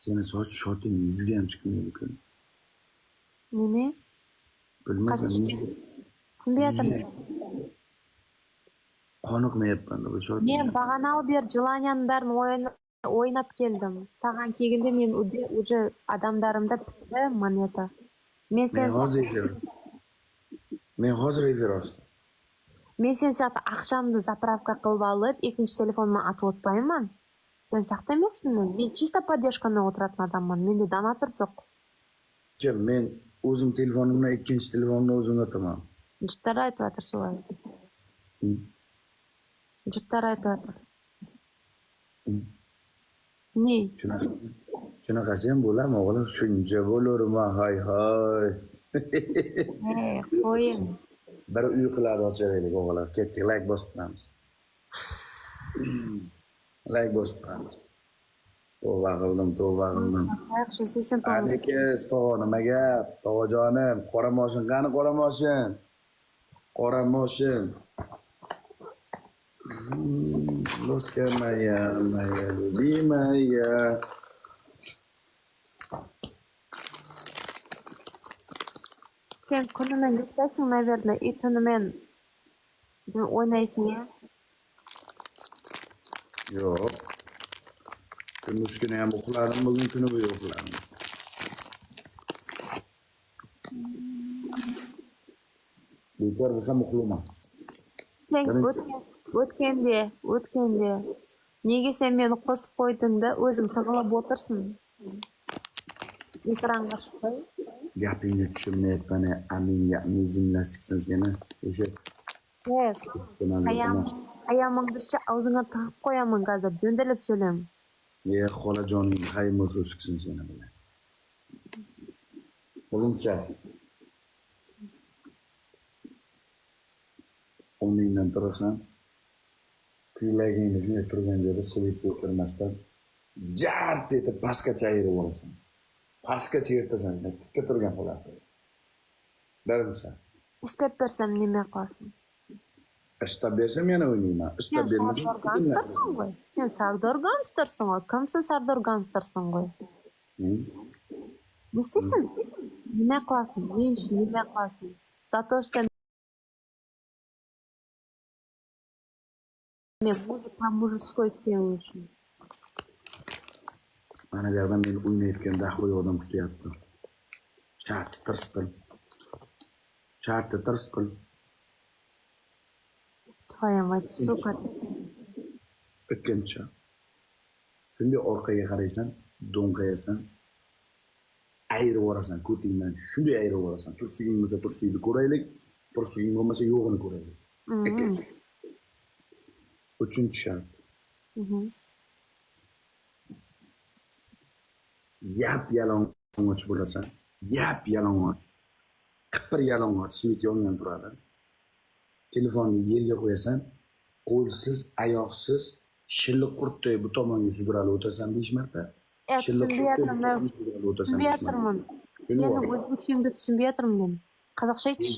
Seni soch shoting yuziga ham chiqmaydi-ku. Nima? Bilmasam Tushunmayapman. qoniqmayapman bu shoting. Men bag'anal ber Jilanyaning barini o'ynab keldim. Sagan kelganda men уже adamlarimda bitta moneta. Men hozir efir ochdim. Men sen saqta akşamda zapravka qilib olib, ikkinchi telefonimni atib o'tmayman. Sen saqta emasmi? Men чисто поддержкамен o'tiradigan odamman. Menda donator yo'q. Kim men o'zim telefonimdan ikkinchi telefonni o'zim otaman. Juttara aytib solay. Juttara aytib. Ne? Shunaqasi ham bo'ladimi o'g'lim? Shuncha bo'larmi? Hay hay. Qo'ying. Bir uy qiladi ochaylik o'g'lim. Ketdik, like bosib turamiz. Like bosib turamiz. Tavba qildim. Yaxshi, sen to'g'ri. Alika, stova nimaga? Tovajonim, qora moshin, qani qora moshin? Qora moshin. Loska moya, любимая. Sen kunini yutaysan, наверное, и tunimen o'ynaysan ya. Yo'q. Kunduz kuni ham uxladim, bugun kuni bo'yi uxladim. Bekor bo'lsam uxlayman. Sen o'tganda. Nega sen meni qo'sib qo'ydingda o'zing tig'ilib o'tirsin? Ekranga chiqay. Gapingni tushunmayapman, aminga mezimlashsin seni. Eshit. Yes. Ayamingizcha og'zingga tiqib qo'yaman hozir, jo'ndalib so'ylayman. Xolajoning qaymo so'ziksin seni bilan. Bo'luncha. O'rningdan turasan. Kuylagingni shunday turgan joyda svetni o'chirmasdan jart etib pastgacha ayirib olasan. Pastgacha yertasan, tikka turgan holatda. Birinchi. Istab bersam nima qilsin? Istab bersam yana o'ynayman. Istab bermasam sen Sardor Ganstarsan. Kimsan Sardor Ganstarsan qo'y. Ne istaysan? Nima qilasan? Nima qilasan? За то, что men по-мужской istayman. Mana bu yerdan men o'ynayotgan daxoy odam kutyapti. Sharti tirs qil. Твоя мать, сука. Ikkinchi. Shunday orqaga qaraysan, do'nqayasan, ayirib yuborasan, ko'tingdan shunday ayirib yuborasan. Tursiging bo'lsa tursigingni ko'raylik, tursiging bo'lmasa yo'g'ini ko'raylik. Ikkinchi. Uchinchi shart. Yalang'och bo'lasan. Yalang'och. Qipir yalang'och, svet yongan turadi. Telefonni yerga qo'yasan, qo'lsiz, oyoqsiz, shilliq qurtday bu tomonga sudralib o'tasan 5 marta. Tushunmayapman. Yana o'zbekchangda tushunmayapman. Qozoqcha aytish.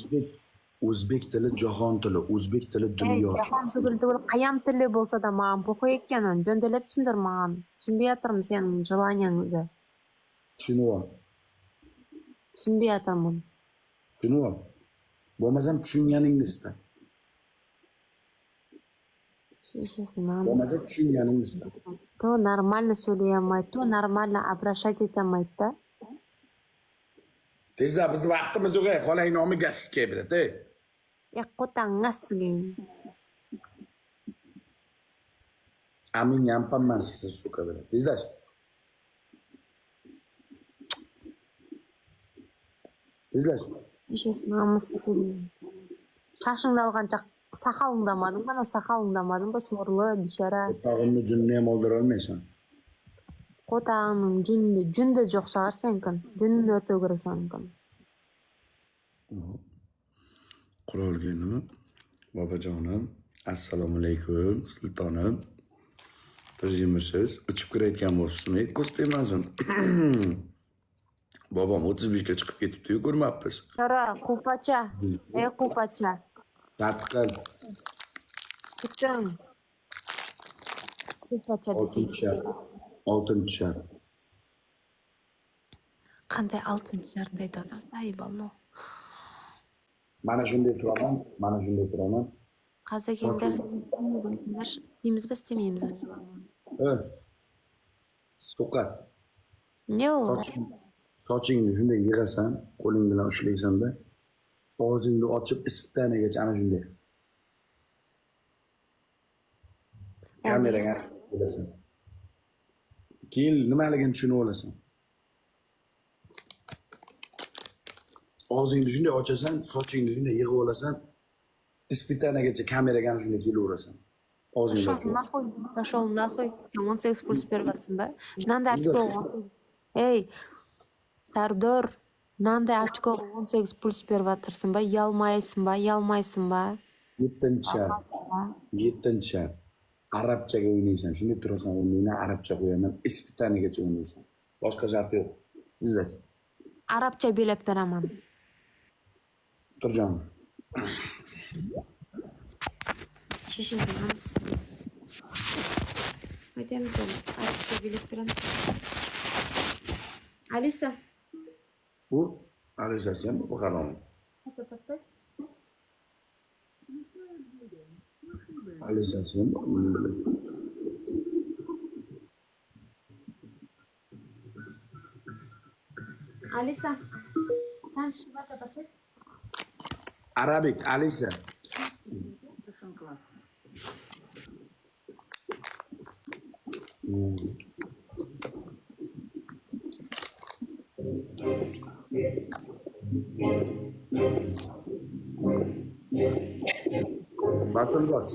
O'zbek tili jahon tili, o'zbek tili dunyo. Jahon tili, qayam tili bo'lsa-da men o'qiyotganim, jo'ndalab tushundirman. Tushunmayapman sening jilaningni. Tushunmayapman. Bo'lmasam tushunganingni ista. Bo'lmasam tushunganingni ista. To нормально söyleyemeydi, to нормально обращать etemeydi. Tezda biz vaqtimiz yo'q, xolang nomi gazsiz keladi. Qo'tangasgin. Amin yampamman siz suka bilan. Tezlash. Ishes namussizim. Shashingni olgancha saqalingdamading, mana saqalingdamading, bu so'rli bishara. Tog'imni junni ham oldira olmaysan. Qo'tag'ning junda yo'q shahar senkin. Junni o'rtagirasankin. Qurolganimi? Bobojonim, assalomu alaykum, sultonim. Tujimisiz, uchib kirayotgan bo'lsizmi? Ko'st emasin. Bobom 35 ga chiqib ketibdi-yu, ko'rmabsiz. Qara, qupacha. Qupacha. Tartqil. Chiqdim. Oltin tushar. Oltin tushar. Qanday oltin tushar deydi ayb olmo. Mana shunday turaman, mana shunday turaman. Qazaganda istaymiz biz istaymiz. So'qat. Yo'q. Sochingni shunday yig'asan, qo'ling bilan ushlaysan-da. Og'zingni ochib ispitanigacha ana shunday. Kameraga olasan. Keyin nimaligini tushunib olasan. Og'zingni shunday ochasan, sochingni shunday yig'ib olasan, ispitanagacha kameraga ana shunday kelaverasan. Og'zingni ochib. Пошел нахуй. Sen 18 puls beryapsın be. Nanda ochko. Ey. Sardor. Nanda ochko 18 puls beryapsın be. Yalmaysan be. 7-chi shart. Arabchaga o'ynaysan. Shunday turasan, o'ynaysan, arabcha qo'yaman, ispitanigacha o'ynaysan. Boshqa shart yo'q. Izlat. Arabcha bilib beraman. Turjon. Shishimiz. Aytamiz, arabcha bilib beraman. Alisa. Bu Alisa sen bu qarom. Alisa sen Alisa. Sen şu bata basır. Arabic Alisa. Batıl bas.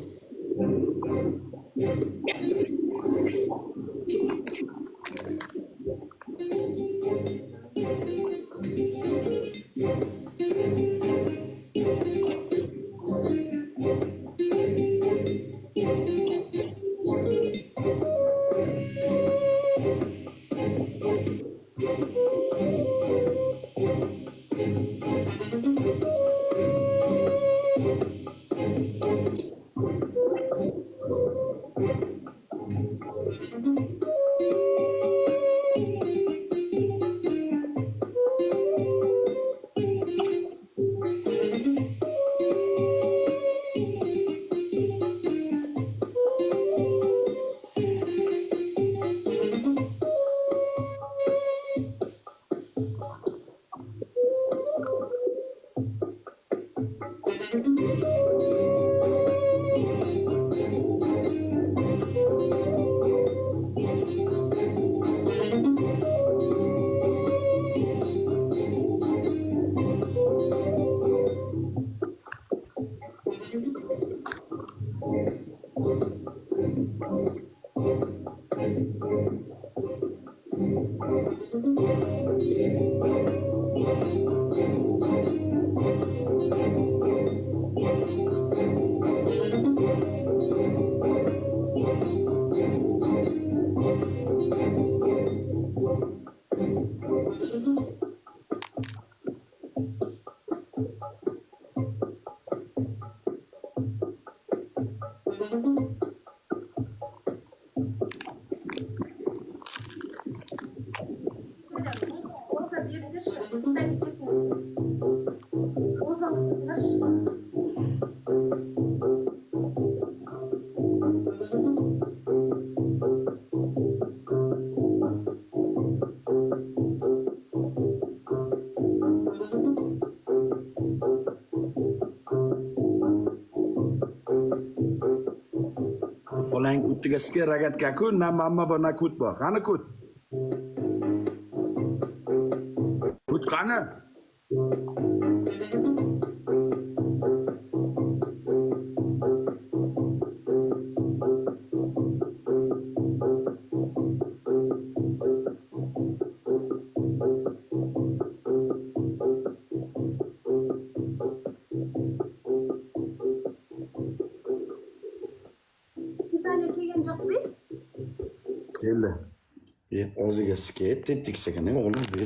Bolang kutiga sker ragatkaku na mamma bor na kut bor. Qani kut? Kut qani? Keldi. Og'ziga sker tep teksagani o'g'lim bu.